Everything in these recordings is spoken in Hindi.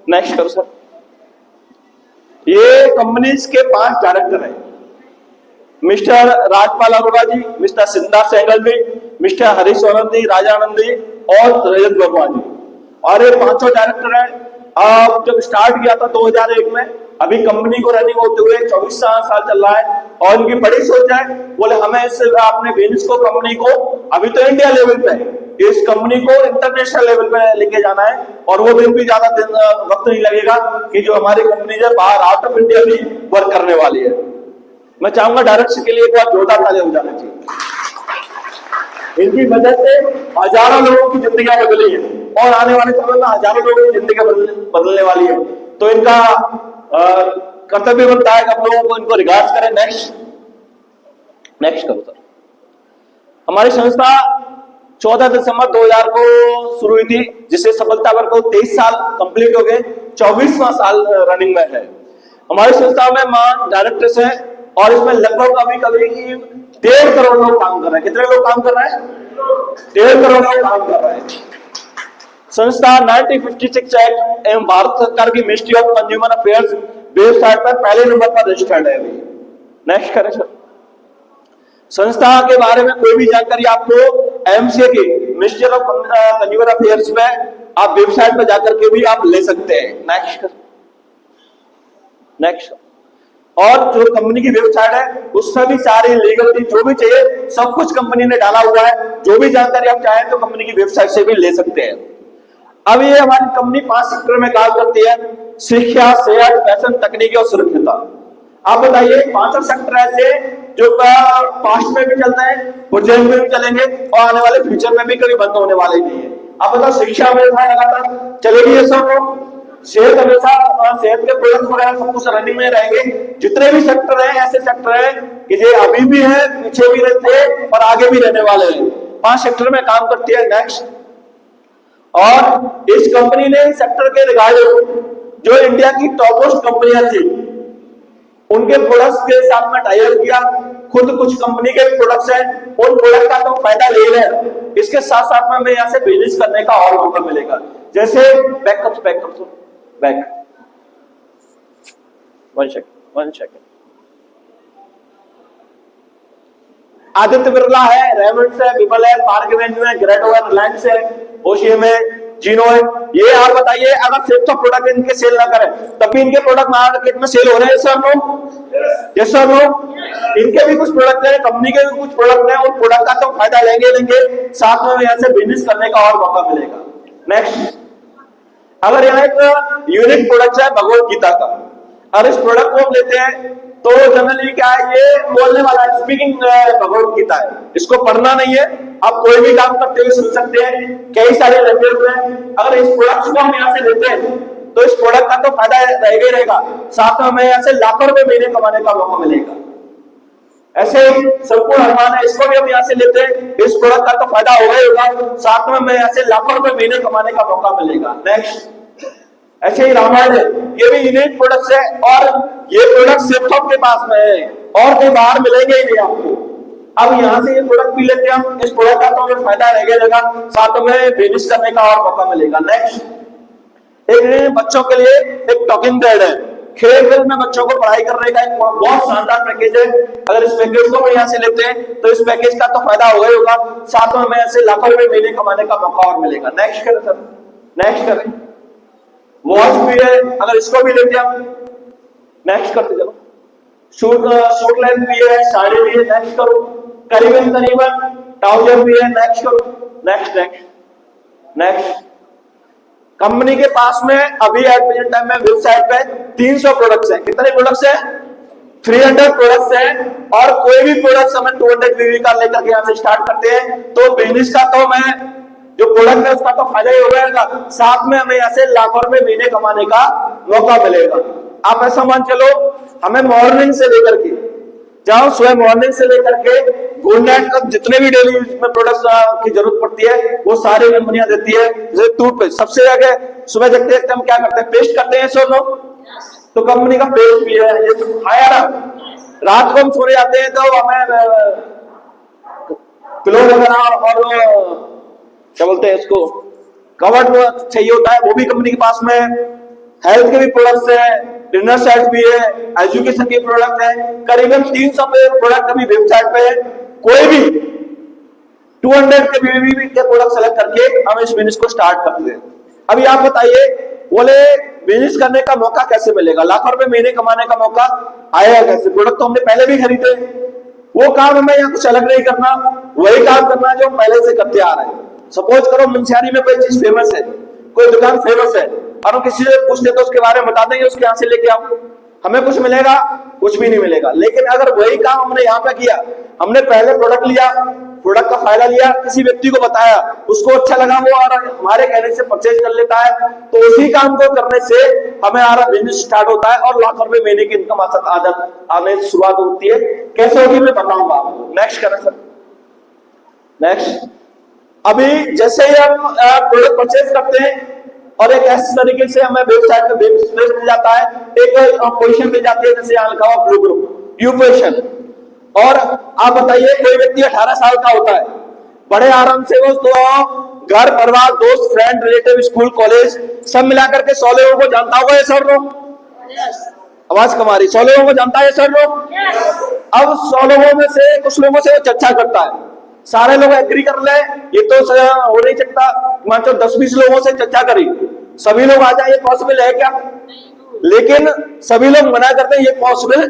नेक्स्ट करो सर। ये कंपनीज के 5 डायरेक्टर हैं, मिस्टर राजपाल अरोड़ा जी, मिस्टर सिद्धार्थ सहगल जी, मिस्टर हरीश सोलन जी, राजानंद जी और रजत वर्मा जी। और ये 5 डायरेक्टर हैं। अब जब स्टार्ट किया था 2001 में, अभी कंपनी को रनिंग होते हुए 24 साल चल रहा है। और इनकी बड़ी सोच है, बोले हमें इस अपने बिजनेस को, कंपनी को अभी तो इंडिया लेवल पे है, इस कंपनी को इंटरनेशनल लेवल पे लेके जाना है। और वो दिन भी ज्यादा वक्त नहीं लगेगा कि जो हमारी कंपनी है बाहर आउट ऑफ इंडिया भी वर्क करने वाली है। मैं चाहूंगा डायरेक्टर के लिए एक बार जोरदार तालियां हो जाना चाहिए। इनकी वजह से हजारों लोगों की जिंदगियां बदली है और आने वाले समय में हजारों लोगों की जिंदगी बदलने वाली है। तो इनका कर्तव्य बनता है कि आप लोगों को इनको रिगार्ड करें। नेक्स्ट करो सर। हमारी संस्था 14 दिसंबर 2000 को शुरू हुई थी, जिससे सफलतापूर्वक को 23 साल कंप्लीट हो गए, 24वां साल रनिंग में है। हमारी संस्था में डायरेक्टर्स हैं और इसमें लगभग अभी कभी 1.5 करोड़ लोग काम कर रहे हैं। कितने लोग काम कर रहे हैं? 1.5 करोड़ लोग काम कर रहे हैं। संस्था 1956 एक्ट एवं भारत सरकार की ministry of consumer affairs website पर पहले नंबर पर रजिस्टर्ड है अभी। नेक्स्ट करें सर। संस्था के बारे में कोई भी जानकारी आपको एमसीए की मिनिस्ट्री ऑफ कंज्यूमर अफेयर्स में आप वेबसाइट पर जाकर के भी आप ले सकते हैं। नेक्स्ट। और जो कंपनी की वेबसाइट है उसमें भी सारी लीगल जो भी चाहिए सब कुछ कंपनी ने डाला हुआ है। जो भी जानकारी आप चाहें तो कंपनी की वेबसाइट से भी ले सकते हैं। अब ये हमारी कंपनी 5 सेक्टर में काम करती है: शिक्षा, सेहत, फैशन, तकनीकी और सुरक्षित। आप बताइए 5 सेक्टर ऐसे जो पास्ट में भी चलते हैं, प्रेजेंट में भी चलेंगे और आने वाले फ्यूचर में भी कभी बंद होने वाले नहीं है। आप बताओ, शिक्षा में लगातार चलेगी ये सब, सेहत हमेशा, सेहत के प्रोडक्ट वगैरह सब कुछ रनिंग में रहेंगे। जितने भी सेक्टर हैं ऐसे सेक्टर हैं कि जो अभी भी है, पीछे भी रहते हैं और आगे भी रहने वाले हैं। 5 सेक्टर में काम करती है। नेक्स्ट। और इस कंपनी ने सेक्टर के रिगार्डिंग जो इंडिया की टॉप मोस्ट कंपनियां थी उनके प्रोडक्ट्स के साथ में टाई अप किया। खुद कुछ कंपनी के प्रोडक्ट्स हैं, उन प्रोडक्ट का तो फायदा ले रहे। इसके साथ साथ में यहाँ से बिजनेस करने का और मौका मिलेगा। जैसे बैक 1 सेकंड। आदित्य बिरला है, रेमंड्स है, विमल है, पार्क रेंज में, ग्रेटो है, रिलायंस है, ओशियम है, जीनो है। ये आप बताइए, अगर सिर्फ प्रोडक्ट इनके सेल ना करें तब भी इनके प्रोडक्ट मार्केट में सेल हो रहे हैं sir no? Yes sir no? इनके भी कुछ प्रोडक्ट हैं, कंपनी के भी कुछ प्रोडक्ट हैं, उन प्रोडक्ट का तो फायदा लेंगे, साथ में यहाँ से बिजनेस करने का और मौका मिलेगा। नेक्स्ट। अगर यहाँ एक यूनिक प्रोडक्ट है भगवत गीता का, और इस प्रोडक्ट को हम लेते हैं तो जनरली क्या है, ये बोलने वाला है, स्पीकिंग भगवत गीता है, इसको पढ़ना नहीं है। आप कोई भी काम करते हुए सुन सकते हैं, कई सारे लैंग्वेज में। अगर इस प्रोडक्ट को हम यहाँ से लेते हैं तो इस प्रोडक्ट का तो फायदा रहेगा, साथ में हमें यहाँ से लाखों रुपए महीने कमाने का मौका मिलेगा। ऐसे संपूर्ण हनुमान है, इसको भी हम यहाँ से लेते हैं, इस प्रोडक्ट का तो फायदा होगा, साथ में हमें यहाँ से लाखों रुपए महीने कमाने का मौका मिलेगा। नेक्स्ट। ऐसे ही रामायण है, ये भी यूनिक प्रोडक्ट है और ये प्रोडक्ट सिर्फ आपके पास में है और कहीं बाहर मिलेंगे ही नहीं आपको। अब यहाँ से ये प्रोडक्ट भी लेते हैं हम, इस प्रोडक्ट का तो हमें फायदा रहेगा, साथ में बिजनेस करने का और मौका मिलेगा। नेक्स्ट। एक बच्चों के लिए एक टॉकिंग गाइड है, खेल में बच्चों को पढ़ाई करने का एक बहुत शानदार पैकेज है। अगर इस पैकेज को हम यहाँ से लेते हैं तो इस पैकेज का तो फायदा होगा, साथ में हमें ऐसे लाखों रुपए महीने कमाने का मौका और मिलेगा। नेक्स्ट करें सर। नेक्स्ट करें। वॉच भी है, अगर इसको भी लेते हैं। नेक्स्ट करते चलो। शूट लेंथ भी है, साड़ी भी है। नेक्स्ट करो। करीबन ट्राउजर भी है। नेक्स्ट करो। नेक्स्ट। कंपनी के पास में अभी एट प्रेजेंट टाइम में वेबसाइट पे 300 प्रोडक्ट्स हैं। कितने प्रोडक्ट्स हैं? 300 प्रोडक्ट्स हैं। और कोई भी प्रोडक्ट हमें 200 वीवी का लेकर के यहाँ से स्टार्ट करते हैं तो बिजनेस का तो मैं जो प्रोडक्ट है उसका तो फायदा ही होगा, साथ में हमें यहाँ से लाखों रुपए महीने कमाने का मौका मिलेगा। आप ऐसा मान चलो, हमें मॉर्निंग से लेकर के जाओ, सुबह मॉर्निंग से लेकर के गुड नाइट तक जितने भी डेली यूज में प्रोडक्ट्स की जरूरत पड़ती है वो सारी कंपनियां देती है। जैसे टूथपेस्ट, सबसे आगे सुबह जगते हम क्या करते हैं? पेस्ट करते हैं सो लोग, तो कंपनी का पेस्ट भी है। ये खाया ना, रात को हम सोने जाते हैं तो हमें पिलो वगैरह और क्या बोलते हैं इसको, कवर चाहिए होता है, वो भी कंपनी के पास में है। हेल्थ के भी प्रोडक्ट्स है, डिनर सेट भी है, एजुकेशन के प्रोडक्ट है, करीबन 300 पे प्रोडक्ट अभी वेबसाइट पे है। कोई भी 200 के भी के प्रोडक्ट सेलेक्ट करके हम इस बिजनेस को स्टार्ट करते हैं। अभी आप बताइए, बोले बिजनेस करने का मौका कैसे मिलेगा, लाखों रुपए महीने कमाने का मौका आएगा कैसे? प्रोडक्ट तो हमने पहले भी खरीदे, वो काम हमें यहाँ कुछ अलग नहीं करना, वही काम करना जो हम पहले से करते आ रहे हैं। सपोज करो मुंशियारी में कोई चीज फेमस है, कोई दुकान फेमस है, और हम किसी से पूछते तो उसके बारे में बता देंगे, उसके यहाँ से लेके आओ, हमें कुछ मिलेगा? कुछ भी नहीं मिलेगा। लेकिन अगर वही काम हमने यहाँ पे किया, हमने पहले प्रोडक्ट लिया, प्रोडक्ट का फायदा लिया, किसी व्यक्ति को बताया, उसको अच्छा लगा, वो और हमारे कहने से परचेज कर लेता है, तो उसी काम को करने से हमें हमारा बिजनेस स्टार्ट होता है और लाखों रुपए महीने की इनकम आने की शुरुआत होती है। कैसे होगी मैं बताऊंगा आपको। नेक्स्ट करें सर। नेक्स्ट, अभी जैसे ही हम प्रोडक्ट परचेज करते हैं और एक ऐसे तरीके से हमें वेबसाइट पे बिजनेस मिल जाता है, एक पोजीशन मिल जाती है, जैसे यहाँ लिखा हुआ ब्लू ग्रुप, यू पोजीशन। और आप बताइए, कोई व्यक्ति 18 साल का होता है, बड़े आराम से वो तो घर परिवार दोस्त फ्रेंड रिलेटिव स्कूल कॉलेज सब मिलाकर के 100 लोगों को जानता होगा ये सर लोग? आवाज कम आ रही। 100 लोगों को जानता है सर लोग? अब 100 लोगों में से कुछ लोगों से वो चर्चा करता है, सारे लोग एग्री कर ले, ये तो हो नहीं सकता, मात्र 10-20 लोगों से चर्चा करी, सभी लोग आ जाए, ये पॉसिबल है क्या? लेकिन सभी लोग मना करते हैं, ये पॉसिबल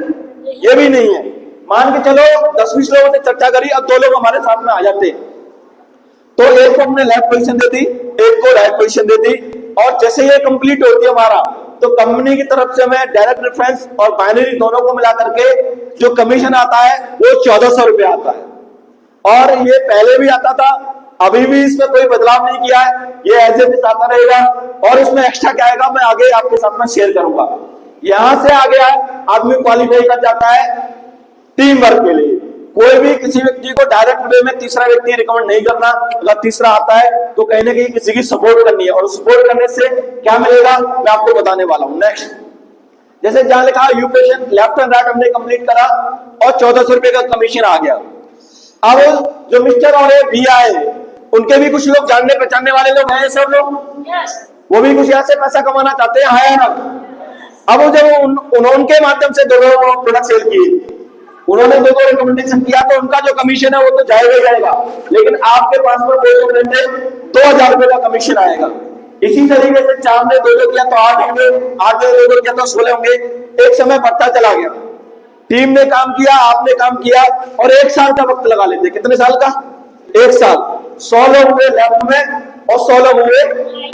ये भी नहीं है। मान के चलो 10-20 लोगों से चर्चा करी, अब 2 लोग हमारे साथ में आ जाते हैं, तो एक को हमने लेफ्ट पोजीशन दे दी, एक को राइट पोजीशन दे दी, और जैसे ये कंप्लीट होती है हमारा, तो कंपनी की तरफ से हमें डायरेक्ट रेफरेंस और बाइनरी दोनों को मिला करके जो कमीशन आता है वो 1400 रुपए आता है। और ये पहले भी आता था, अभी भी इसमें कोई बदलाव नहीं किया है, ये एज इट इज आता रहेगा। और इसमें एक्स्ट्रा क्या आएगा मैं आगे आपके साथ में शेयर करूंगा। यहां से आगे आदमी क्वालिफाई कर जाता है टीम वर्क के लिए। कोई भी किसी व्यक्ति को डायरेक्ट वे में तीसरा व्यक्ति रिकमेंड नहीं करना, अगर तीसरा आता है तो कहीं ना कहीं किसी की सपोर्ट करनी है, और सपोर्ट करने से क्या मिलेगा मैं आपको बताने वाला हूं। नेक्स्ट, जैसे जहां लिखा you patient left and right हमने कंप्लीट करा और 1400 रुपए का कमीशन आ गया। अब जो मिस्टर और भैया है, उनके भी कुछ लोग जानने पहचानने वाले लोग हैं सब लोग, वो भी कुछ यहाँ से पैसा कमाना चाहते हैं, है ना? अब जब उनके माध्यम से 2 प्रोडक्ट सेल किए, उन्होंने 2 रिकमेंडेशन किया, तो उनका जो कमीशन है वो तो जाएगा ही जाएगा, लेकिन आपके पास में 2000 रुपए का कमीशन आएगा। इसी तरीके से 4 ने 2 किया तो 8 होंगे, 8 ने 2 किया तो 16 होंगे। एक समय बढ़ता चला गया, टीम ने काम किया, आपने काम किया, और 1 साल का वक्त लगा लेते। कितने साल का? 1 साल। 100 लोग हुए लेफ्ट में और 100 लोग हुए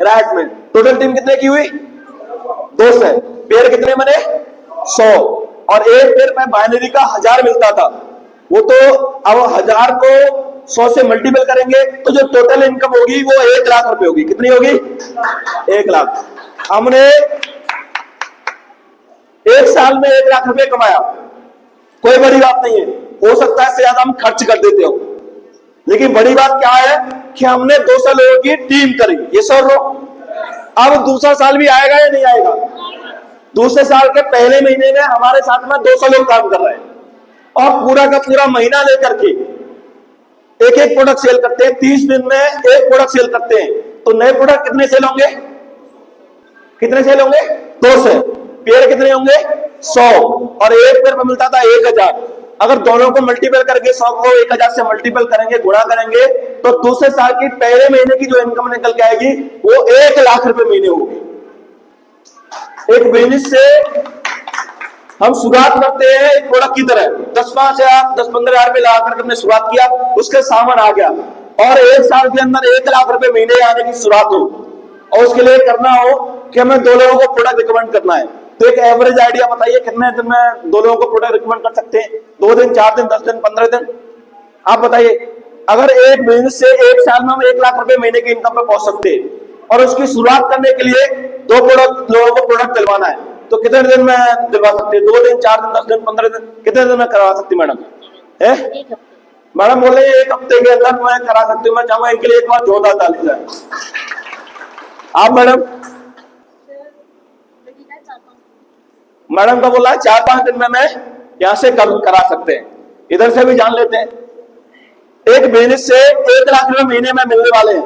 राइट में। टोटल टीम कितने की हुई? 200। पेयर कितने बने? 100। और एक पेयर में बाइनरी का 1000 मिलता था, वो तो अब 1000 को 100 से मल्टीपल करेंगे तो जो टोटल इनकम होगी वो 1 लाख रुपए होगी। कितनी होगी? 1 लाख। हमने 1 साल में 1 लाख रुपए कमाया, कोई बड़ी बात नहीं है। हो सकता है इससे ज्यादा हम खर्च कर देते हो, लेकिन बड़ी बात क्या है कि हमने 200 लोगों की टीम करी, ये 100 लोग। अब दूसरा साल भी आएगा या नहीं आएगा? दूसरे साल के पहले महीने में हमारे साथ में 200 लोग काम कर रहे हैं, और पूरा का पूरा महीना लेकर के एक प्रोडक्ट सेल करते हैं। 30 दिन में एक प्रोडक्ट सेल करते हैं, तो नए प्रोडक्ट कितने सेल होंगे? कितने सेल होंगे? 200। पेयर कितने होंगे? 100। और एक पेयर में मिलता था 1000। अगर दोनों को मल्टीपल करके 100 को 1000 से मल्टीपल करेंगे, गुणा करेंगे, तो दूसरे साल की पहले महीने की जो इनकम निकल के आएगी वो 1 लाख रुपए महीने होगी। एक बिजनेस से हम शुरुआत करते हैं एक प्रोडक्ट की तरह, 10-15 हजार रुपए लगा करके हमने शुरुआत किया, उसके सामान आ गया, और 1 साल के अंदर 1 लाख रुपए महीने आने की शुरुआत हो, और उसके लिए करना हो कि हमें 2 लोगों को प्रोडक्ट रिकमेंड करना है। तो एक एवरेज आइडिया बताइए, कितने दिन में 2 लोगों को प्रोडक्ट रिकमेंड कर सकते हैं? 2 दिन, 4 दिन, 10 दिन, 15 दिन? आप बताइए। अगर एक बिजनेस से 1 साल में हम 1 लाख रुपए महीने की इनकम पे पहुंच सकते हैं, और उसकी शुरुआत करने के लिए 2 लोगों को प्रोडक्ट दिलवाना है, तो कितने दिन में दिलवा सकते हैं? 2 दिन, 4 दिन, 10 दिन, 15 दिन? कितने दिन में करवा सकती मैडम? मैडम बोले 1 हफ्ते के अंदर मैं करा सकती हूँ। मैं चाहूंगा इनके लिए एक बार जोरदार ताली जाए। आप मैडम? मैडम का बोला है 4-5 दिन में मैं यहां से करा सकते हैं। इधर से भी जान लेते हैं। एक बिजनेस से 1 लाख रुपए महीने में मिलने वाले हैं,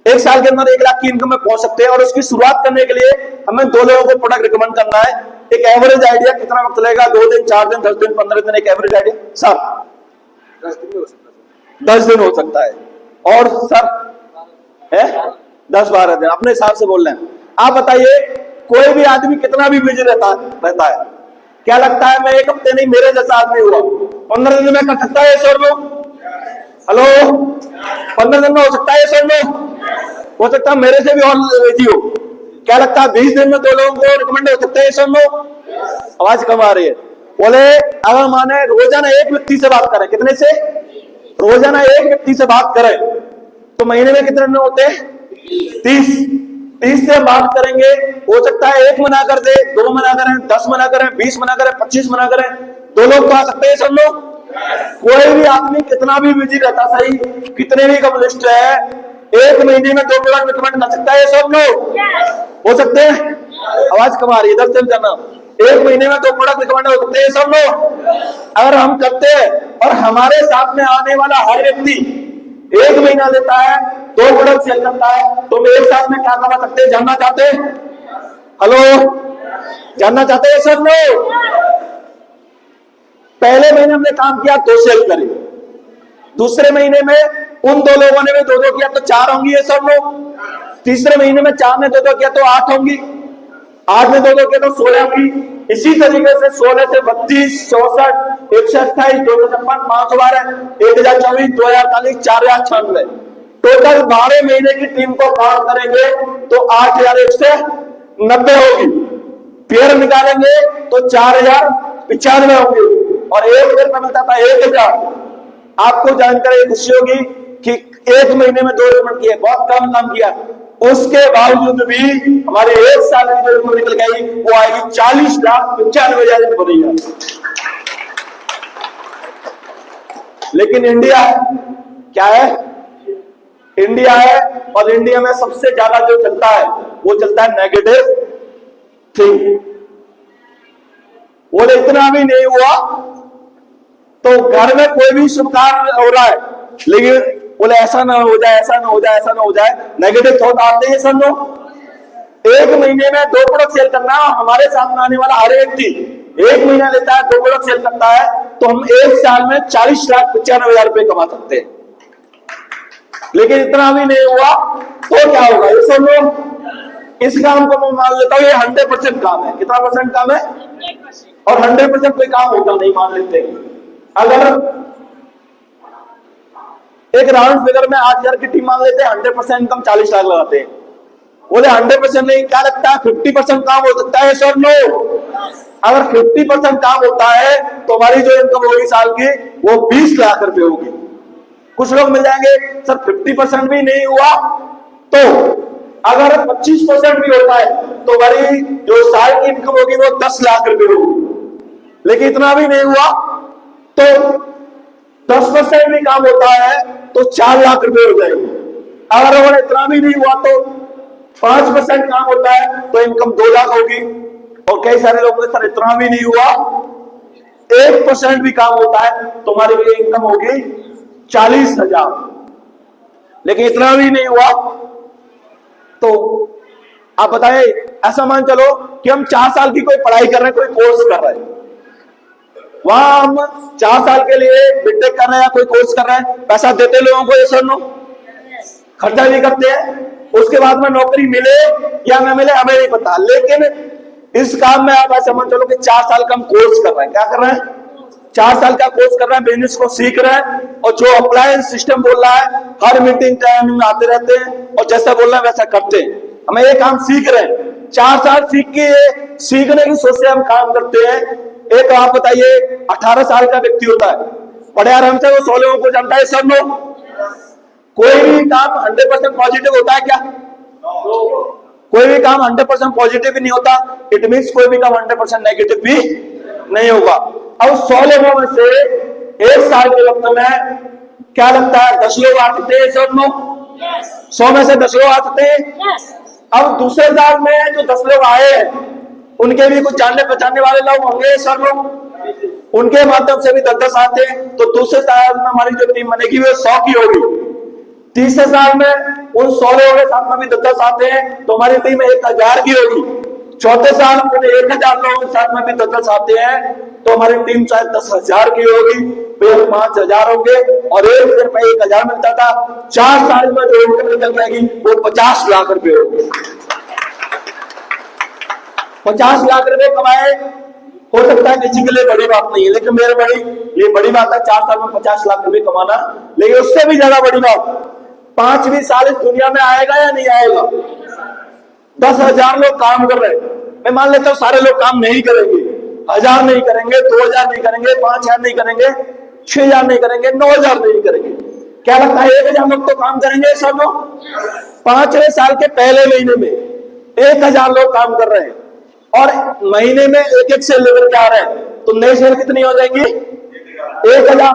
1 साल के अंदर 1 लाख की इनकम में पहुंच सकते हैं, और उसकी शुरुआत करने के लिए हमें 2 लोगों को प्रोडक्ट रिकमेंड करना है, एक एवरेज आइडिया कितना वक्त लगेगा? 2 दिन, 4 दिन, 10 दिन, 15 दिन, एक एवरेज आइडिया सर? 10 दिन हो सकता है। 10 दिन हो सकता है। और सर है 10-12 दिन, अपने हिसाब से बोल रहे हैं। आप बताइए, कोई भी आदमी कितना भी बिजी रहता है, क्या लगता है मैं 1 हफ्ते नहीं, मेरे जैसा आदमी हुआ 15 दिन में कर सकता है सर लोग? हेलो, 15 दिन में हो सकता है सर लोग? हो सकता है मेरे से भी और बिजी हो। क्या लगता है 20 दिन में 2 लोगों को रिकमेंड हो सकते हैं सर लोग? आवाज कम आ रही है। बोले अगर माने रोजाना एक व्यक्ति से बात करें, कितने से? रोजाना एक व्यक्ति से बात करें तो महीने में कितने दिन होते हैं? 30 से बात करेंगे। हो सकता है 1 मना कर दे, 2 मना करें, 10 मना करें, 20 मना करें, 25 मना करें, 2 लोग तो आ सकते हैं सब लोग। कोई भी आदमी कितना भी बिजी रहता, सही कितने भी कम्युनिस्ट है, 1 महीने में 2 प्रोडक्ट रिकमेंड कर सकता है सब लोग? हो सकते हैं? आवाज कम आ रही है, 10 दिन करना। 1 महीने में 2 प्रोडक्ट रिकमेंड हो सकते हैं सब लोग? अगर हम करते हैं और हमारे साथ में आने वाला हर व्यक्ति 1 महीना लेता है, 2 प्रोडक्ट सेल करता है, तो हम एक साथ में क्या कमा सकते हैं? जानना चाहते हैं? हेलो, जानना चाहते हैं सब लोग? पहले महीने हमने काम किया 2 सेल करे, दूसरे महीने में उन 2 लोगों ने भी 2-2 किया तो 4 होंगी ये सब लोग। तीसरे महीने में 4 ने 2-2 किया तो 8 होंगी, 8 ने 2-2 किया तो 16 होंगी। इसी तरीके से 16 से 32, 64, 128, 256, 512, 1024, 2048, 4096, टोटल 12 महीने की टीम को काम करेंगे तो 8190 होगी। पेयर निकालेंगे तो 4095 होंगे और एक पेयर में मिलता था 1000। आपको जानकर ये खुशी होगी कि 1 महीने में 2 रिकमेंड किए, बहुत कम काम किया। उसके बावजूद भी हमारे 1 साल में जो रिकमेंड निकल गई वो आएगी 40,95,000 बनेगी। लेकिन इंडिया क्या है? इंडिया है और इंडिया में सबसे ज्यादा जो चलता है वो चलता है नेगेटिव थिंकिंग। बोले इतना भी नहीं हुआ तो घर में कोई भी शुभ कार्य हो रहा है, लेकिन बोले ऐसा ना हो जाए, ऐसा ना हो जाए, ऐसा ना हो जाए, नेगेटिव थॉट आते हैं सब लोग। 1 महीने में 2 प्रोडक्ट सेल करना, हमारे साथ में आने वाला हर व्यक्ति 1 महीना लेता है, 2 प्रोडक्ट सेल करता है, तो हम 1 साल में 40,95,000 रुपए कमा सकते हैं। लेकिन इतना भी नहीं हुआ तो क्या होगा ये सब लोग? इस काम को मैं मान लेता हूं ये 100% काम है। कितना % काम है? और 100% कोई काम होता नहीं, मान लेते हैं। अगर एक राउंड फिगर में 8,000 की टीम मान लेते हैं, 100% इनकम 40 लाख लगाते हैं। बोले 100% नहीं, क्या लगता है 50% काम हो सकता है सर? नो। अगर 50% काम होता है तो हमारी जो इनकम होगी साल की वो 20 लाख रुपए होगी। कुछ लोग मिल जाएंगे सर 50% भी नहीं हुआ तो अगर 25% भी होता है तो हमारी जो साल की इनकम होगी वो 10 लाख रुपए होगी। लेकिन इतना भी नहीं हुआ तो 10% भी काम होता है तो 4 लाख रुपए हो जाएंगे। अगर इतना भी नहीं हुआ तो 5% काम होता है तो इनकम 2 लाख होगी। और कई सारे लोग सर इतना भी नहीं हुआ, 1% भी काम होता है तो हमारी ये इनकम होगी 40,000। लेकिन इतना भी नहीं हुआ तो आप बताएं, ऐसा मान चलो कि हम 4 साल की कोई पढ़ाई कर रहे हैं, कोई कोर्स कर रहे हैं, वहां हम 4 साल के लिए बीटेक कर रहे हैं या कोई कोर्स कर रहे हैं, पैसा देते लोगों को ये सुनो, खर्चा भी करते हैं, उसके बाद में नौकरी मिले या न मिले हमें नहीं पता। लेकिन इस काम में आप ऐसा मान चलो कि 4 साल का हम कोर्स कर रहे हैं। क्या कर रहे हैं? 4 साल का कोर्स कर रहे हैं, बिजनेस को सीख रहे हैं और जो अप्लायंस सिस्टम बोल रहा है हर मीटिंग टाइम में आते रहते हैं और जैसा बोल रहे हैं वैसा करते हैं। हमें ये काम सीख रहे हैं, 4 साल सीख के सीखने की सोच से हम काम करते हैं। एक आप बताइए 18 साल का व्यक्ति होता है, बड़े आराम से वो 100 लोगों को जानता है सब लोग। कोई भी काम 100% पॉजिटिव होता है क्या? कोई भी काम 100% पॉजिटिव नहीं होता। इट मीन्स कोई भी काम 100% नेगेटिव भी नहीं होगा। अब 100 लोगों में से 1 साल के वक्त में क्या लगता है 10 लोग आ सकते हैं सब लोग? 100 में से 10 लोग आ सकते हैं। अब दूसरे साल में जो 10 लोग आए उनके भी कुछ जानने पहचानने वाले लोग होंगे सर लोग, उनके माध्यम से भी 10-10 आते हैं तो दूसरे साल में हमारी जो टीम बनेगी वो 100 की होगी। तीसरे साल में उन 100 लोगों के साथ में भी 10-10 आते हैं तो हमारी टीम 1000 की होगी। चौथे साल अपने 1000 लोगों के साथ में भी 10 आते हैं तो हमारी टीम चाहे 10,000 की होगी, फिर 5,000 होंगे और 1 रुपये 1,000 मिलता था। 4 साल में जो इनकम निकल जाएगी वो 50 लाख रुपए होगी। 50 लाख रुपए कमाए, हो सकता है किसी के लिए बड़ी बात नहीं है, लेकिन मेरे लिए बड़ी बात है 4 साल में 50 लाख रुपए कमाना। लेकिन उससे भी ज्यादा बड़ी बात, 5वीं साल इस दुनिया में आएगा या नहीं आएगा? 10,000 लोग काम कर रहे हैं, मैं मान लेता हूं सारे लोग काम नहीं करेंगे, 1000 नहीं करेंगे, 2000 नहीं करेंगे, 5000 नहीं करेंगे, 6000 नहीं करेंगे, 9000 नहीं करेंगे। क्या लगता है 1000 लोग तो काम करेंगे सब लोग? 5वें साल के पहले महीने में 1000 लोग काम कर रहे हैं और महीने में एक सेल लेकर के आ रहे हैं, तो नए सेल कितनी हो जाएंगी? 1000।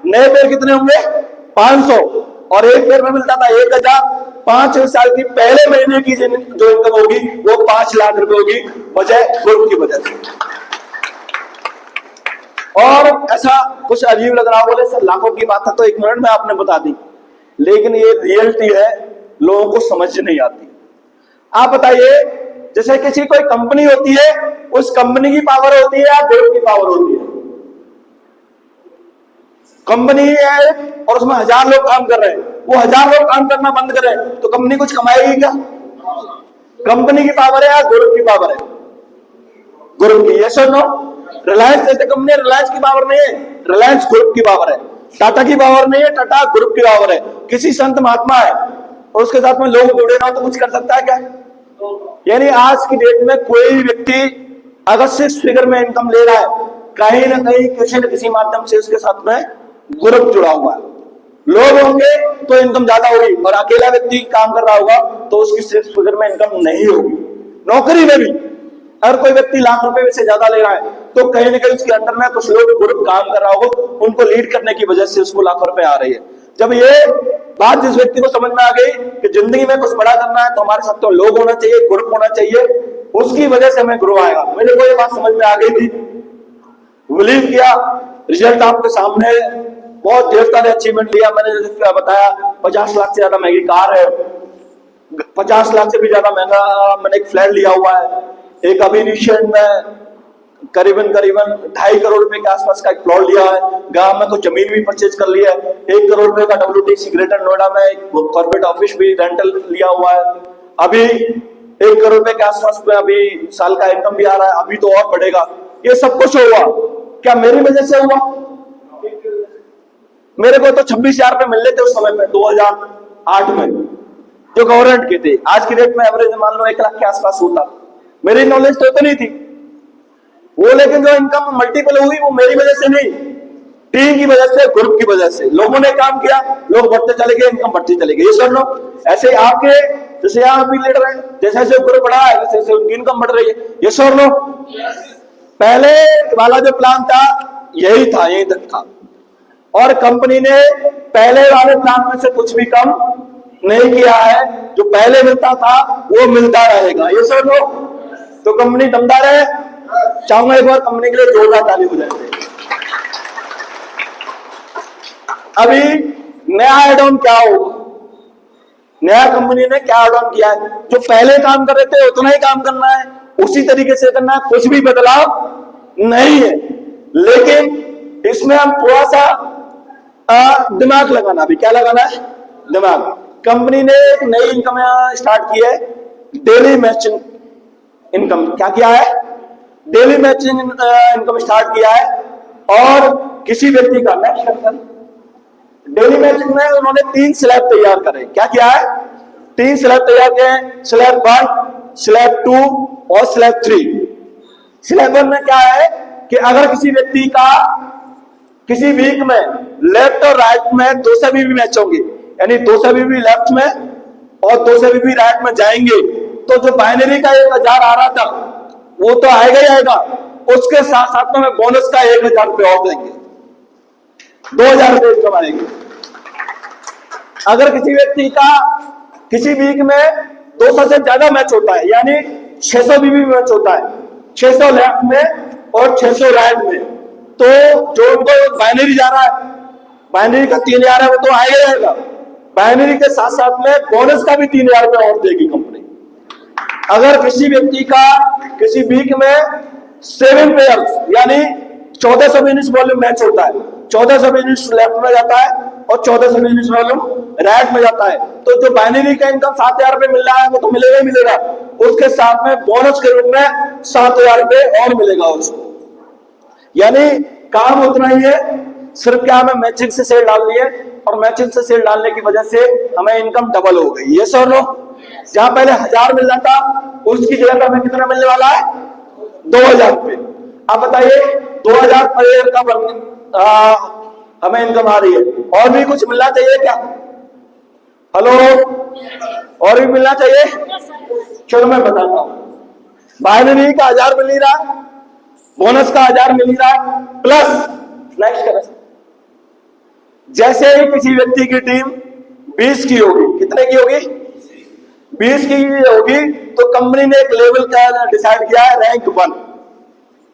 नए पेड़ कितने होंगे? 500 और एक पेड़ में मिलता था 1000। 5 साल की पहले महीने की जो इनकम होगी वो 5 लाख रुपए होगी, वजह ग्रुप की वजह से। और ऐसा कुछ अजीब लग रहा, बोले सर लाखों की बात है तो 1 मिनट में आपने बता दी, लेकिन ये रियलिटी है, लोगों को समझ नहीं आती। आप बताइए, जैसे किसी कोई कंपनी होती है, उस कंपनी की पावर होती है या ग्रुप की पावर होती है? कंपनी है और उसमें 1000 लोग काम कर रहे हैं, वो 1000 लोग काम करना बंद करें तो कंपनी कुछ कमाएगी क्या? कंपनी की पावर है या ग्रुप की पावर है? ग्रुप की। यस और नो? रिलायंस जैसे कंपनी, रिलायंस की पावर नहीं है, रिलायंस ग्रुप की पावर है। टाटा की पावर नहीं है, टाटा ग्रुप की पावर है। किसी संत महात्मा है और उसके साथ में लोग जुड़े ना हो तो कुछ कर सकता है क्या? यानी आज की डेट में कोई भी व्यक्ति अगर 6 फिगर में इनकम ले रहा है, कहीं ना कहीं किसी न किसी माध्यम से उसके साथ में ग्रुप जुड़ा हुआ है। लोग होंगे तो इनकम ज्यादा होगी और अकेला व्यक्ति काम कर रहा होगा तो उसकी 6 फिगर में इनकम नहीं होगी। नौकरी में भी अगर कोई व्यक्ति लाख रुपए से ज्यादा ले रहा है तो कहीं ना कहीं उसके अंदर में कुछ लोग ग्रुप काम कर रहा होगा, उनको लीड करने की वजह से उसको लाखों रुपए आ रही है। जब ये बात जिस व्यक्ति को समझ में आ गई कि जिंदगी में कुछ बड़ा करना है तो हमारे साथ तो लोग होना चाहिए, ग्रुप होना चाहिए, उसकी वजह से हमें ग्रो आएगा। मेरे को ये बात समझ में आ गई थी, बिलीव किया, रिजल्ट आपके सामने है। बहुत ढेर सारे अचीवमेंट लिया मैंने, जैसे बताया 50 लाख से ज्यादा महंगी कार है, 50 लाख से भी ज्यादा महंगा मैंने एक फ्लैट लिया हुआ है। एक अभी रिसेंट में करीबन 2.5 करोड़ रुपए के आसपास का एक प्लॉट लिया है। गांव में कुछ जमीन भी परचेज कर लिया है। 1 करोड़ रुपए का WTC ग्रेटर नोएडा में एक कॉर्पोरेट ऑफिस भी रेंटल लिया हुआ है। अभी 1 करोड़ रुपए के आसपास में अभी साल का इनकम भी आ रहा है, अभी तो और बढ़ेगा। ये सब कुछ हुआ क्या मेरी वजह से हुआ? मेरे को तो 26,000 रुपए मिल रहे थे उस समय पे 2008 में, जो गवर्नमेंट के थे। आज की डेट में एवरेज मान लो 1 लाख के आसपास होता। मेरी नॉलेज तो नहीं थी वो, लेकिन जो इनकम मल्टीपल हुई वो मेरी वजह से नहीं, टीम की वजह से, ग्रुप की वजह से। लोगों ने काम किया, लोग बढ़ते चले गए, इनकम बढ़ती चली गई। ये सब लोग ऐसे आपके जैसे आप भी लीडर हैं, जैसे जैसे ग्रुप बढ़ा है वैसे वैसे उनकी इनकम बढ़ रही है। ये सब लोग पहले वाला जो प्लान था यही था, यही तक था, और कंपनी ने पहले वाले प्लान में से कुछ भी कम नहीं किया है। जो पहले मिलता था वो मिलता रहेगा। ये सब लोग तो कंपनी दमदार है। चाहूंगा एक बार कंपनी के लिए जोरदार ताली हो जाए। अभी नया एड ऑन क्या होगा? नया कंपनी ने क्या एड ऑन किया है? जो पहले काम कर रहे थे उतना ही काम करना है, उसी तरीके से करना है, कुछ भी बदलाव नहीं है। लेकिन इसमें हम थोड़ा सा दिमाग लगाना, भी क्या लगाना है? दिमाग। कंपनी ने एक नई इनकम स्टार्ट की है, डेली मैचिंग इनकम। क्या किया है? डेली मैचिंग इनकम स्टार्ट किया है। और किसी व्यक्ति का डेली मैचिंग में उन्होंने 3 स्लैब तैयार करे। क्या किया है? 3 स्लैब तैयार किए, स्लैब 1, स्लैब 2 और स्लैब 3। स्लैब 1 में क्या है कि अगर किसी व्यक्ति का किसी वीक में लेफ्ट और राइट में 2 से भी मैच होंगे, यानी 2 से भी लेफ्ट में और 2 से भी राइट में जाएंगे, तो जो बाइनरी का 1000 आ रहा था वो तो आएगा ही आएगा, उसके साथ साथ में बोनस का 1000 रुपये और देंगे, 2000 रुपये इनकम आएगी। अगर किसी व्यक्ति का किसी वीक में 200 से ज्यादा मैच होता है, यानी 600 भी मैच होता है, 600 लेफ्ट में और 600 राइट में, तो जो उनको बाइनरी जा रहा है, बाइनरी का 3000 है वो तो आएगा। बाइनरी के साथ साथ में बोनस का भी 3000 रुपये और देगी कंपनी। अगर किसी व्यक्ति का किसी वीक में 7 प्लेयर्स यानी 1400 मिनट्स वॉल्यूम मैच होता है, 1400 मिनट्स लेफ्ट में जाता है और 1400 मिनट्स वॉल्यूम राइट में जाता है, तो जो बाइनरी का इनकम 7000 रुपए मिल रहा है वो तो मिलेगा ही मिलेगा, उसके साथ में बोनस के रूप में 7000 रुपए और मिलेगा उसको। यानी काम उतना ही है, सिर्फ क्या हमें मैचिंग से सेल डाल दिए और मैचिंग से सेल डालने की वजह से हमें इनकम डबल हो गई। ये सर लो, जहां पहले 1000 मिल जाता उसकी जगह पर हमें कितना मिलने वाला है 2000 रुपए। आप बताइए 2000 पर ईयर का हमें इनकम आ रही है, और भी कुछ मिलना चाहिए क्या? हेलो, और भी मिलना चाहिए? चलो मैं बताता हूं। बाइनरी का 1000 मिल रहा है, बोनस का 1000 मिल रहा है, प्लस नेक्स्ट करें, जैसे ही किसी व्यक्ति की टीम 20 की होगी, कितने की होगी? 20 की होगी, तो कंपनी ने एक लेवल का डिसाइड किया है रैंक 1,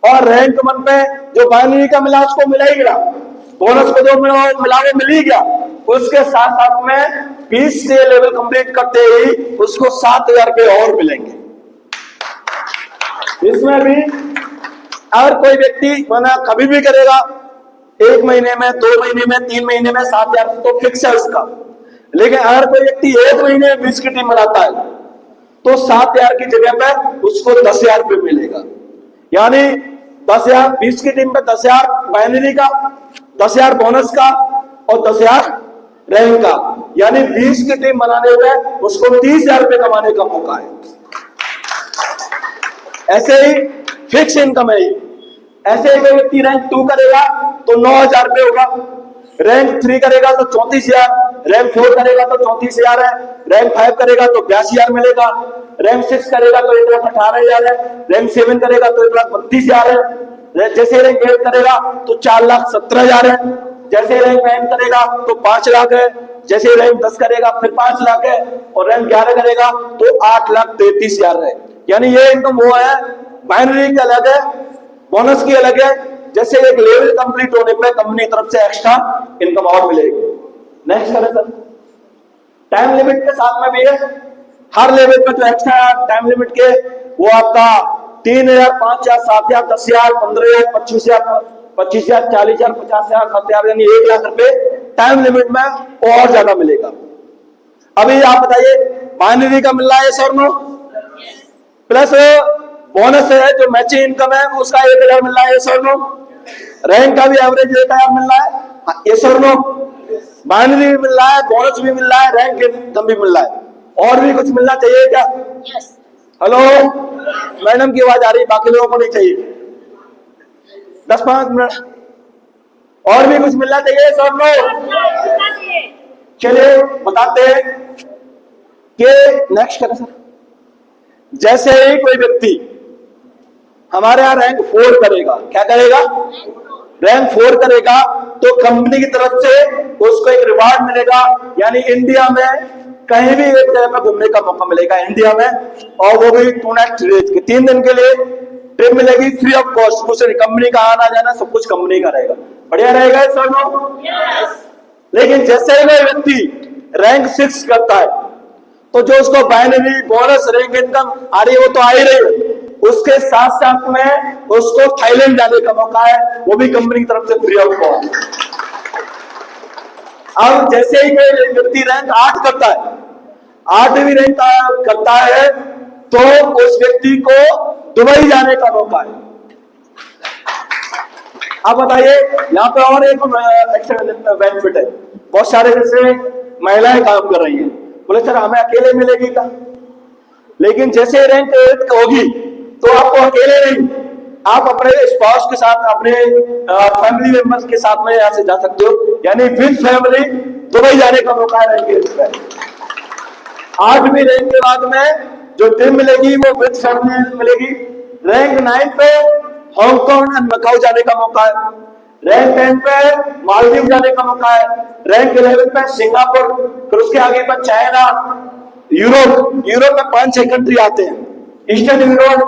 और रैंक 1 पे जो बाइनरी का मिला उसको मिला ही गया, बोनस को जो मिला वो मिल ही गया, उसके साथ साथ में 20 से लेवल कंप्लीट करते ही उसको 7000 रुपए और मिलेंगे। इसमें भी अगर कोई व्यक्ति मना कभी भी करेगा, 1 महीने में, 2 महीने में, 3 महीने में 7000 तो फिक्स है उसका। लेकिन अगर कोई व्यक्ति 1 महीने में 20 की टीम बनाता है तो 7000 की जगह पे उसको 10000 रुपए मिलेगा। यानी 10000, 20 की टीम पे 10000 बाइनरी का, 10000 बोनस का और 10000 रैंक का, यानी 20 की टीम बनाने में उसको 30000 रुपए कमाने का मौका है। ऐसे ही फिक्स इनकम है। ऐसे ही कोई व्यक्ति रैंक 2 करेगा तो 9000 रुपए होगा, रैंक 3 करेगा तो 34000, रैंक 4 करेगा तो 34000 है, रैंक 5 करेगा तो 82000 मिलेगा, रैंक 6 करेगा तो 1,18,000 है, रैंक 7 करेगा तो 1,32,000 है, जैसे रैंक 8 करेगा तो 4,17,000 है, जैसे रैंक 9 करेगा तो 5 लाख है, जैसे रैंक 10 करेगा फिर 5 लाख है, और रैंक 11 करेगा तो 8,33,000 है। यानी ये इनकम वो है, बाइनरी की अलग है, बोनस की अलग है। जैसे एक लेवल कंप्लीट होने पे कंपनी की तरफ से एक्स्ट्रा इनकम और मिलेगी। नेक्स्ट करें सर, टाइम लिमिट के साथ में भी है, हर लेवल पे जो एक्स्ट्रा टाइम लिमिट के वो आपका 3000, 5000, 7000, 10000, 15000, 25000, 25000, 40000, 50000, 7000 यानी 1 लाख रुपए टाइम लिमिट में और ज्यादा मिलेगा। अभी आप बताइए बाइनरी का मिल रहा है सर नो, प्लस बोनस है जो मैचिंग इनकम है उसका 1000 मिल रहा है सर नो, रैंक का भी एवरेज 1000 मिल रहा है ये सर नो, बाइनरी भी मिल रहा है, बोनस भी मिल रहा है, रैंक इनकम भी मिल रहा है। और भी कुछ मिलना चाहिए क्या? हेलो, मैडम की आवाज आ रही, बाकी लोगों को नहीं चाहिए। 10-5 मिनट और भी कुछ मिलना चाहिए सर नो। चलिए बताते हैं कि नेक्स्ट करें सर। जैसे ही कोई व्यक्ति हमारे यहां रैंक 4 करेगा, क्या करेगा? रैंक 4 करेगा तो कंपनी की तरफ से उसको एक रिवार्ड मिलेगा, यानी इंडिया में कहीं भी एक जगह पर घूमने का मौका मिलेगा इंडिया में, और वो भी 2 नाइट 3 डेज के 3 दिन के लिए ट्रिप मिलेगी फ्री ऑफ कॉस्ट। कुछ कंपनी का आना जाना सब कुछ कंपनी का रहेगा, बढ़िया रहेगा सर नो। लेकिन जैसे ही कोई व्यक्ति रैंक 6 करता है तो जो उसको बाइनरी, बोनस, रैंक इनकम आ रही है वो तो आ ही रही है, उसके साथ साथ में उसको थाईलैंड जाने का मौका है, वो भी कंपनी की तरफ से फ्री ऑफ कॉस्ट। अब जैसे ही कोई व्यक्ति रैंक 8 करता है, 8वीं रैंक करता है तो उस व्यक्ति को दुबई जाने का मौका है। आप बताइए, यहाँ पे और एक एक्स्ट्रा बेनिफिट है, बहुत सारे जैसे महिलाएं काम कर रही हैं, बोले सर हमें अकेले मिलेगी क्या? लेकिन जैसे रैंक 8 होगी तो आपको अकेले नहीं, आप अपने स्पाउस के साथ, अपने फैमिली मेंबर्स के साथ में यहाँ से जा सकते हो, यानी विद फैमिली दुबई जाने का मौका है रैंक 8 पे। 8वीं रैंक के बाद में जो टीम मिलेगी वो विद फैमिली मिलेगी। रैंक 9 पे हांगकांग एंड मकाऊ जाने का मौका है, रैंक 10 पे मालदीव जाने का मौका है, रैंक 11 पे सिंगापुर, फिर उसके आगे पर चाइना, यूरोप में 5-6 कंट्री आते हैं, eastern Europe,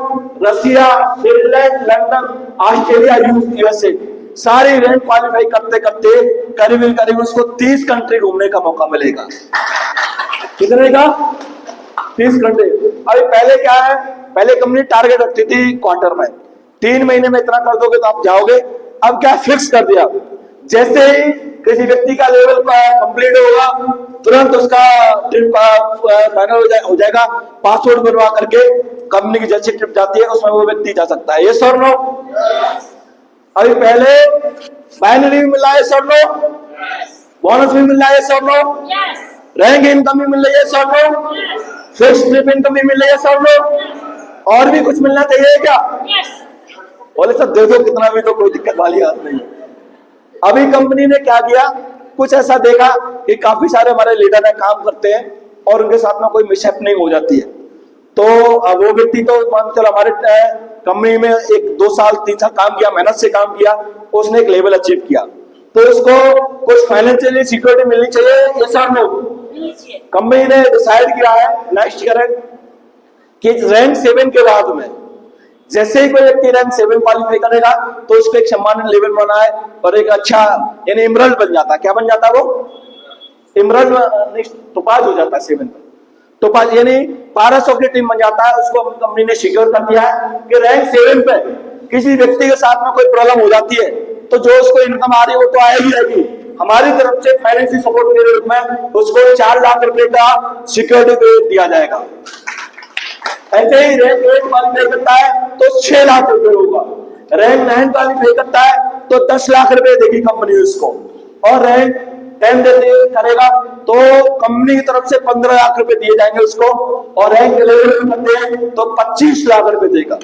Russia, Finland, London, Australia, USA, सारी रैंक क्वालिफाई करते करते करीब उसको 30 कंट्री घूमने का मौका मिलेगा। कितने का? 30 घंटे। अभी पहले क्या है, पहले कंपनी टारगेट रखती थी क्वार्टर में, 3 महीने में इतना कर दोगे तो आप जाओगे। अब क्या फिक्स कर दिया, जैसे ही किसी व्यक्ति का लेवल कंप्लीट होगा तुरंत उसका ट्रिप फाइनल हो जाएगा। पासवर्ड बनवा करके कंपनी की जैसी ट्रिप जाती है उसमें वो व्यक्ति जा सकता है। ये सर नो, अभी पहले फाइनली भी मिला है सर नो, बोनस भी मिल रहा है सर नो, रैंक इनकम भी मिल रही है sir no, fix trip income भी मिल रही है सर नो, और भी कुछ मिलना चाहिए क्या? बोले सर दे दो कितना भी, तो कोई दिक्कत वाली बात नहीं। अभी कंपनी ने क्या किया, कुछ ऐसा देखा कि काफी सारे हमारे लीडर है काम करते हैं और उनके साथ में कोई मिसहैपनिंग हो जाती है, तो वो व्यक्ति तो मान चलो हमारे कंपनी में 1-2 साल 3 साल काम किया, मेहनत से काम किया, उसने एक लेवल अचीव किया, तो उसको कुछ फाइनेंशियली सिक्योरिटी मिलनी चाहिए। ये सर नो, कंपनी ने डिसाइड किया है नेक्स्ट ईयर कि रैंक 7 के बाद में जैसे ही कोई व्यक्ति रैंक 7 क्वालिफाई करेगा तो उसको एक सम्मानित लेवल बना है और एक अच्छा यानी इमरल्ड बन जाता है। क्या बन जाता है वो? इमरल्ड, टोपाज हो जाता है 7 पर, टोपाज यानी पारस ऑफ द टीम बन जाता है। उसको कंपनी ने सिक्योर कर दिया है कि रैंक 7 पे किसी व्यक्ति के साथ में कोई प्रॉब्लम हो जाती है तो जो उसको इनकम आ रही है वो तो आएगी रहेगी। हमारी तरफ से फाइनेंशियल सपोर्ट के रूप में उसको 4 लाख रुपए का सिक्योरिटी दिया जाएगा। ऐसे ही रैंक 8 क्वालिफाई करता है तो 6 लाख रुपए होगा, रैंक 9 क्वालिफाई करता है तो 10 लाख रुपए देगी कंपनी उसको, और रैंक 10 करेगा तो कंपनी की तरफ से 15 लाख रुपए दिए जाएंगे उसको, और रैंक 11 करते हैं तो 25 लाख रुपए देगा।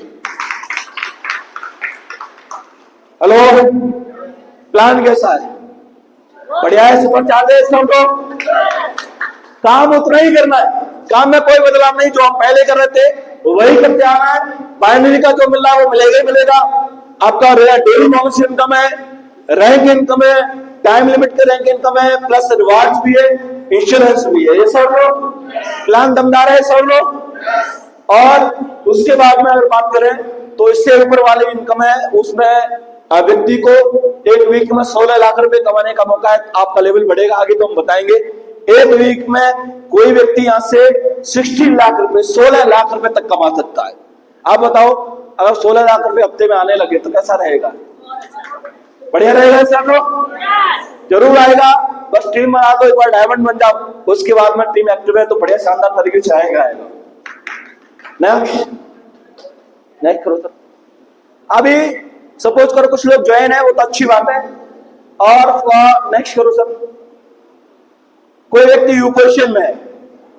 हेलो, प्लान कैसा है? बढ़िया है, सुपर चार्जेस सबको काम उतना ही करना है, काम में कोई बदलाव नहीं, जो हम पहले कर रहे थे वही करते आना है। बाइनरी का जो मिल रहा है वो मिलेगा ही मिलेगा। आपका डेली बोनस इनकम है, रैंक इनकम है, टाइम लिमिट के रैंक इनकम है, प्लस रिवार्ड्स भी है, इंश्योरेंस भी है। ये सब लोग प्लान दमदार है सब लोग। और उसके बाद में अगर बात करें तो इससे ऊपर वाली इनकम है, उसमें व्यक्ति को एक वीक में 16 लाख रुपए कमाने का मौका है। आपका लेवल बढ़ेगा आगे तो हम बताएंगे। एक वीक में कोई व्यक्ति यहां से 16 लाख रुपए 16 लाख रुपए तक कमा सकता है। आप बताओ, अगर 16 लाख रुपए हफ्ते में आने लगे तो कैसा रहेगा? बढ़िया रहेगा सर लोग, जरूर आएगा। बस टीम बना दो, एक बार डायमंड बन जाओ, उसके बाद में टीम एक्टिव है तो बढ़िया शानदार तरीके से आएगा। नेक्स्ट करो सर। अभी सपोज करो कुछ लोग ज्वाइन है, वो तो अच्छी बात है। और नेक्स्ट करो सर। कोई व्यक्ति यू पोजीशन में है,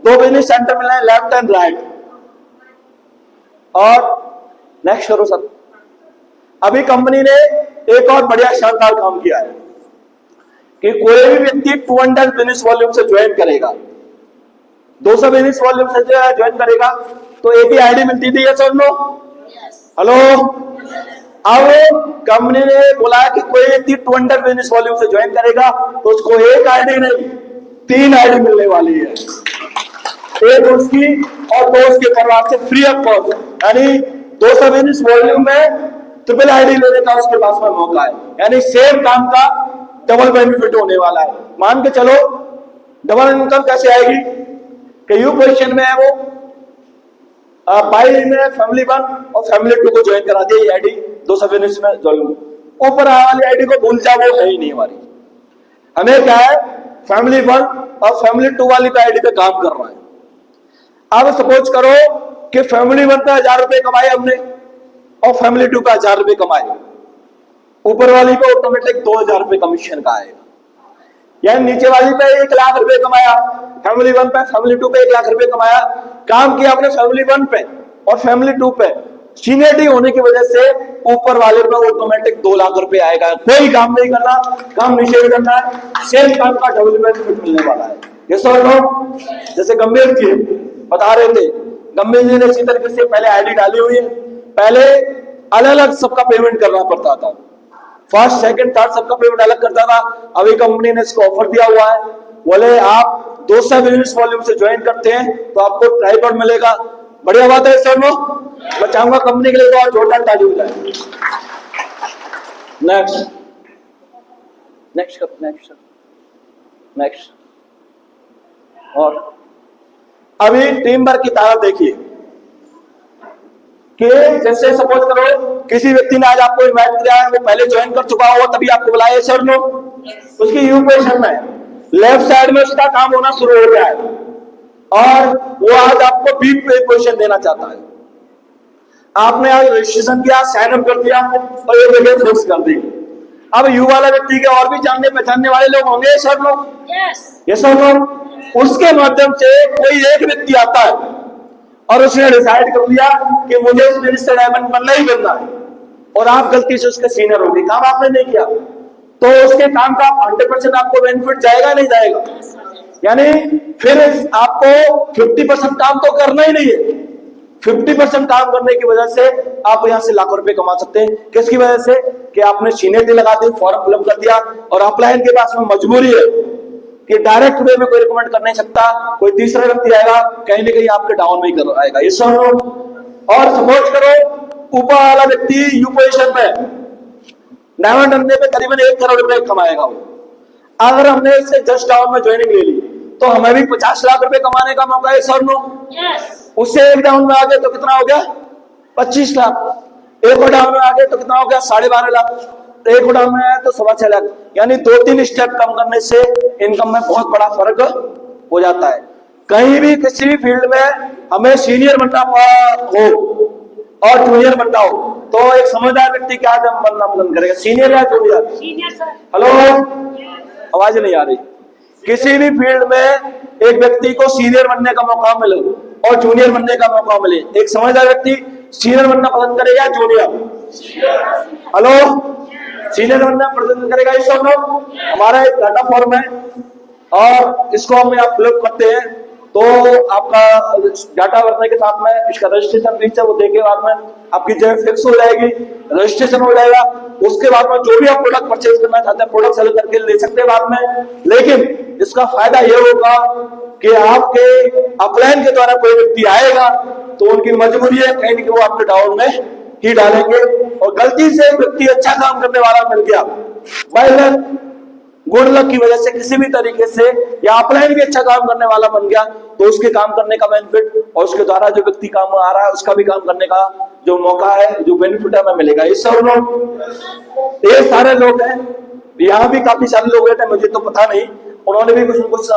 2 बिजनेस सेंटर मिल रहे हैं लेफ्ट एंड राइट। और नेक्स्ट करो सर। अभी कंपनी ने एक और बढ़िया शानदार काम किया है कि कोई भी व्यक्ति 200 बिजनेस वॉल्यूम से ज्वाइन करेगा, 200 बिजनेस वॉल्यूम से ज्वाइन करेगा तो एक ही आईडी मिलती थी। यस और नो? हेलो, अब कंपनी ने बोला कि कोई व्यक्ति 200 बिजनेस वॉल्यूम से ज्वाइन करेगा तो उसको एक आईडी नहीं 3 आईडी मिलने वाली है, एक उसकी और 2 उसके परिवार से फ्री ऑफ कॉस्ट। यानी 200 बिजनेस वॉल्यूम में ट्रिपल आईडी लेने का उसके पास में मौका है, यानी सेम काम का डबल बेनिफिट होने वाला है। मान के चलो डबल इनकम कैसे आएगी कि यू पोजीशन में है वो, बाई में फैमिली 1 और फैमिली 2 को ज्वाइन करा दिया, ये आईडी 200 बिजनेस में ज्वाइन। ऊपर वाली आईडी को भूल जाओ, वो है ही नहीं हमारी। हमें क्या है, फैमिली 1 और फैमिली 2 वाली पे आईडी पे काम कर रहा है। अब सपोज करो कि फैमिली 1 पे 1000 रुपए कमाए हमने और फैमिली 2 पे 1000 रुपए कमाए, ऊपर वाली पे ऑटोमेटिक 2000 रुपए कमीशन का आएगा। यानी नीचे वाली पे 1 लाख रुपए कमाया फैमिली 1 पे, फैमिली 2 पे 1 लाख रुपए कमाया, काम किया आपने फैमिली 1 पे और फैमिली 2 पे, सीनियरिटी होने की वजह से ऊपर वाले पे ऑटोमेटिक 2 लाख रुपए आएगा। कोई काम नहीं करना, काम नीचे भी करना है, सेम काम का डबल बेनिफिट मिलने वाला है। ये सो नो, जैसे गंभीर जी बता रहे थे, गंभीर जी ने इसी तरीके से पहले आईडी डाली हुई है। पहले अलग अलग सबका पेमेंट करना पड़ता था, फर्स्ट सेकंड थर्ड सबका पेमेंट अलग करता था। अभी कंपनी ने इसको ऑफर दिया हुआ है, बोले आप 200 बिजनेस वॉल्यूम से ज्वाइन करते हैं तो आपको ट्राइपॉड मिलेगा। बढ़िया बात है सर नो, मैं चाहूंगा कंपनी के लिए तो और जोरदार ताली हो जाए। Next next next next. और अभी टीम वर्क की ताकत देखिए कि जैसे सपोज करो किसी व्यक्ति ने आज आपको इनवाइट किया है, वो पहले ज्वाइन कर चुका हो तभी आपको बुलाया सर नो, उसकी यू पोजीशन में लेफ्ट साइड में उसका काम होना शुरू हो गया है और वो आज आपको बी पोजीशन देना चाहता है। आपने आज रजिस्ट्रेशन किया, साइन अप कर दिया और ये जगह फिक्स कर दी। अब यू वाला व्यक्ति के और भी जानने पहचानने वाले लोग होंगे सर नो, यस और नो। उसके माध्यम से कोई एक व्यक्ति आता है और उसने डिसाइड कर लिया कि मुझे इस रजिस्टर्ड डायमंड बनना ही बनना है और आप गलती से उसके सीनियर हो गए, काम आपने नहीं किया, तो उसके काम का 100% आपको बेनिफिट जाएगा नहीं जाएगा? यानी फिर आपको 50% काम तो करना ही नहीं है। 50% काम करने की वजह से आप यहां से लाखों रुपए कमा सकते हैं। किसकी वजह से? कि आपने सीनियरिटी लगा दी, फॉर्म फिलअप कर दिया और अपलाइन के पास में मजबूरी है कि डायरेक्ट वे में कोई रिकमेंड कर नहीं सकता, कोई तीसरा व्यक्ति आएगा कहीं ना कहीं आपके डाउन में ही कर आएगा, ये सब। और सपोज करो ऊपर वाला व्यक्ति यू पोजीशन में डायमंड बनने पे करीबन 1 करोड़ रुपए कमाएगा वो, अगर हमने इससे जस्ट डाउन में ज्वाइनिंग ले ली तो हमें भी 50 लाख रुपए कमाने का मौका है सर नो। उससे एक डाउन में आ गए तो कितना हो गया? 25 लाख। एक और डाउन में आ गए तो कितना हो गया? 12.5 लाख। एक डाउन में आया तो 6.25 लाख। यानी 2-3 स्टेप कम करने से इनकम में बहुत बड़ा फर्क हो जाता है। कहीं भी किसी भी फील्ड में हमें सीनियर बनना हो और जूनियर बनना हो तो एक समझदार व्यक्ति क्या बनना पसंद करेगा, सीनियर या जूनियर? हेलो, आवाज नहीं आ रही। किसी भी फील्ड में एक व्यक्ति को सीनियर बनने का मौका मिले और जूनियर बनने का मौका मिले, एक समझदार व्यक्ति सीनियर बनना पसंद करेगा जूनियर? हेलो, सीनियर बनना पसंद करेगा। इस सब लोग हमारा एक डाटा फॉर्म है और इसको हम आप फिलअप करते हैं तो आपका डाटा भरने के साथ में इसका रजिस्ट्रेशन फीस है वो देके बाद में आपकी जगह फिक्स हो जाएगी, रजिस्ट्रेशन हो जाएगा। उसके बाद में जो भी आप प्रोडक्ट परचेज करना चाहते हैं प्रोडक्ट सेल करके ले सकते हैं बाद में। लेकिन इसका फायदा ये होगा कि आपके अपलाइन के द्वारा कोई व्यक्ति आएगा तो उनकी मजबूरी है कहीं कि वो आपके डाउन में ही डालेंगे और गलती से व्यक्ति अच्छा काम करने वाला मिल गया बाय गुड लक की वजह से किसी भी तरीके से या अपलाइन भी अच्छा काम करने वाला बन गया तो उसके काम करने का बेनिफिट और उसके द्वारा जो व्यक्ति काम आ रहा है उसका भी काम करने का जो मौका है, जो बेनिफिट है, हमें मिलेगा। ये सब लोग, ये सारे लोग हैं, यहाँ भी काफी सारे लोग हैं, मुझे तो पता नहीं, उन्होंने भी कुछ न कुछ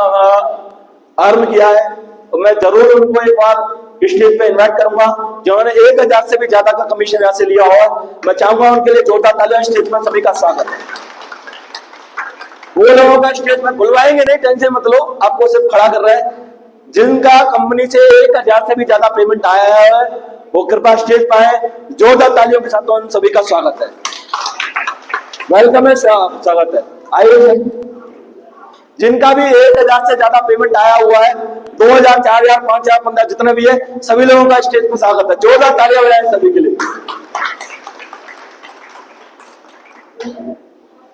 अर्न किया है तो मैं जरूर उनको एक बार स्टेज पे इन्वाइट करूंगा जिन्होंने 1000 से भी ज्यादा का कमीशन यहाँ से लिया हुआ। मैं चाहूंगा उनके लिए जोरदार तालियां। स्टेज पर सभी का स्वागत है। वो लोगों का स्टेज में बुलवाएंगे नहीं, टेंशन मत लो, आपको सिर्फ खड़ा कर रहे हैं। जिनका कंपनी से 1000 से भी ज्यादा पेमेंट आया है वो कृपया स्टेज पर आए। जोरदार तालियों के साथ उन सभी का स्वागत है, वेलकम है, स्वागत है। आइए, जिनका भी 1000 से ज्यादा पेमेंट आया हुआ है, 2000, 4000, 5000, 15 जितने भी है, सभी लोगों का स्टेज पर स्वागत है। जोरदार तालियां बजाएं सभी के लिए।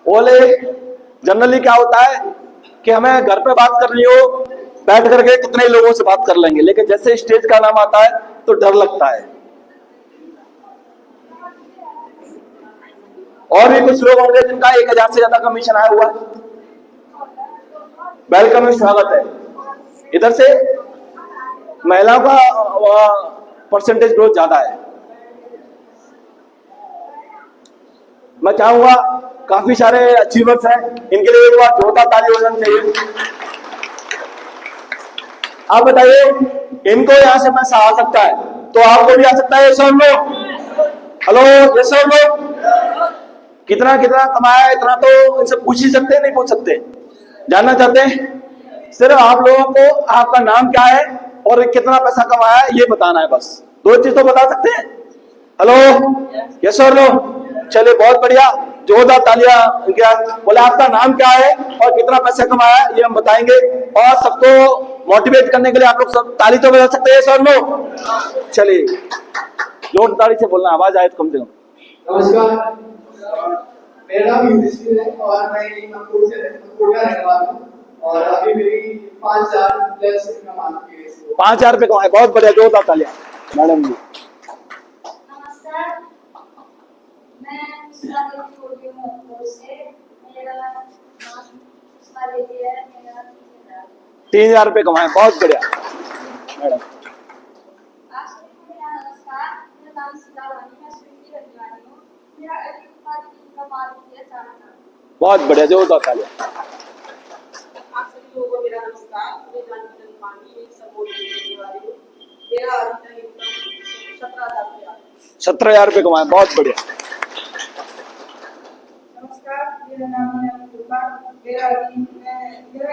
बोले जनरली क्या होता है कि हमें घर पे बात करनी हो बैठ करके कितने लोगों से बात कर लेंगे, लेकिन जैसे स्टेज का नाम आता है तो डर लगता है। और भी कुछ लोग होंगे जिनका 1000 से ज्यादा कमीशन आया हुआ है, वेलकम है, स्वागत है। इधर से महिलाओं का परसेंटेज ग्रोथ ज्यादा है। मैं चाहूंगा काफी सारे अचीवर्स हैं, इनके लिए एक बार जोरदार ताली हो जानी चाहिए। आप बताइए, इनको यहां से पैसा आ सकता है तो आपको भी आ सकता है। सब लोग हेलो, ये सब लोग कितना कितना कमाया इतना तो इनसे पूछ ही सकते हैं, नहीं पूछ सकते? जानना चाहते हैं? सिर्फ आप लोगों को आपका नाम क्या है और कितना पैसा कमाया है ये बताना है, बस 2 चीज तो बता सकते हैं। हेलो, यस और नो? चलिए, बहुत बढ़िया, जोरदार तालियां। क्या बोले, आपका नाम क्या है और कितना पैसा कमाया ये हम बताएंगे और सबको मोटिवेट करने के लिए आप लोग सब ताली तो बजा सकते हैं सर लोग। चलिए, जोर ताली से बोलना, आवाज आए तो कम से कम। नमस्कार, मेरा नाम युधिष्ठिर है और मैं अकोट का रहने वाला हूँ और अभी मेरी 5000 प्लस इनकम आती है। 5000 रुपए कमाए, बहुत बढ़िया, जोरदार तालियां मैडम जी। नमस्कार, मैं सारे छोटी हूँ से मेरा नाम सारे है, मेरा 3000 रुपए कमाए, बहुत बढ़िया मैडम। आप सभी को मेरा नमस्कार। मेरा नाम सीता रानी, मैं स्वीट की रहने वाली हूँ। मेरा अगली उत्पाद का मालिक है चाणक्य। बहुत बढ़िया, जोरदार तालियां। आप सभी लोगों को मेरा नमस्कार। मैं जानकी चंद्रपानी, एक सबोर्ड देने वाली हूँ। मेरा अभी तक इनकम 17,000 रुपया है। 17,000 रुपये कमाए, बहुत बढ़िया। नमस्कार, मेरा नाम है अमृता। मेरा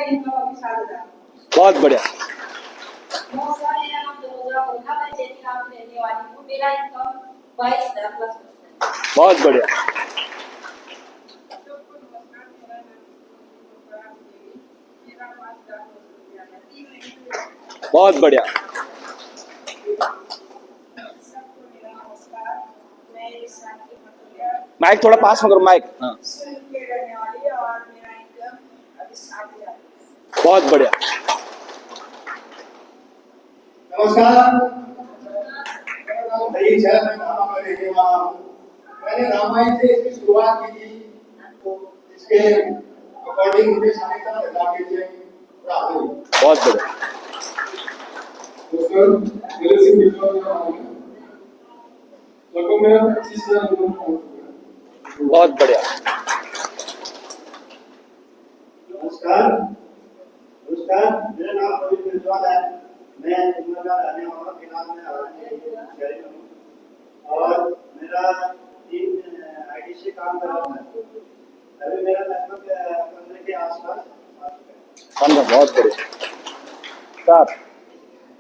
इनकम अभी 7,000। बहुत बढ़िया। नमस्कार, मेरा नाम दरोजा होगा। मैं जैनी गांव की रहने वाली हूँ। मेरा इनकम 22,000 प्लस है। बहुत बढ़िया। सबको नमस्कार, मेरा नाम है देवी। मेरा 5,000 रुपया है। 3 महीने। बहुत बढ़िया। सबको मेरा नमस्कार। मैं इस साल की पटोरिया माइक थोड़ा पास में करो, माइक। हाँ, सुन के रहने वाली है और मेरा इनकम अभी 7,000 है। बहुत बढ़िया। नमस्कार, मेरा नाम रईस है, मैं नामा में रहने वाला हूँ। मैंने रामायण से इसकी शुरुआत की थी, तो इसके अकॉर्डिंग मुझे 7,500 के चेक प्राप्त हुई। बहुत बढ़िया। दोस्तों, मेरे से मिलने वाला हूँ। लगभग मेरा 25,000 रुपये पहुंच चुका है। बहुत बढ़िया। नमस्कार, मेरा नाम प्रवीण बिरजवाल है। मैं जुमला का रहने वाला हूँ। फिलहाल मैं शहरी हूँ और मेरा टीम आईटी से काम कर रहा है। अभी मेरा लगभग 15 के आसपास आ चुका है। बहुत बढ़िया। साहब,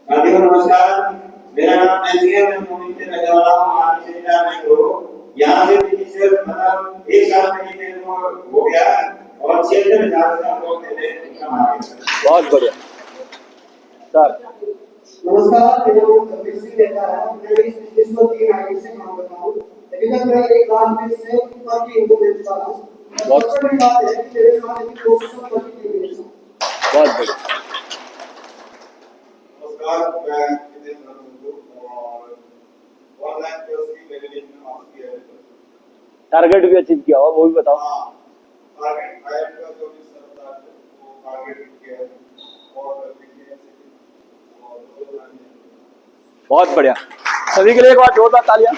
साथियों नमस्कार, मेरा नाम नैन्सी है। मैं मुंबई से रहने वाला हूँ। आज से 4 महीने हो यहाँ से पिछले मतलब 1 साल में मेरे को हो गया और 6,000 लोग मेरे बहुत बढ़िया। सर, नमस्कार, मेरा नाम कपिल सिंह रहता है। मैं इस बिजनेस को 3 आईडी से काम करता हूँ। अभी तक मैं 1 लाख से ऊपर की इनकम ले चुका हूँ। सबसे बड़ी बात है कि मेरे साथ एक प्रोसेसर पर की टीम है। बहुत बढ़िया। नमस्कार, मैं विजय हूँ और 1 लाख प्लस की मेरे लिए हासिल किया है। टारगेट भी अचीव किया हो, वो भी बताओ। हाँ, टारगेट आईएम का जो भी सरदार है वो टारगेट किया है और बिजनेस और बहुत बढ़िया। सभी के लिए एक बार जोरदार तालियां।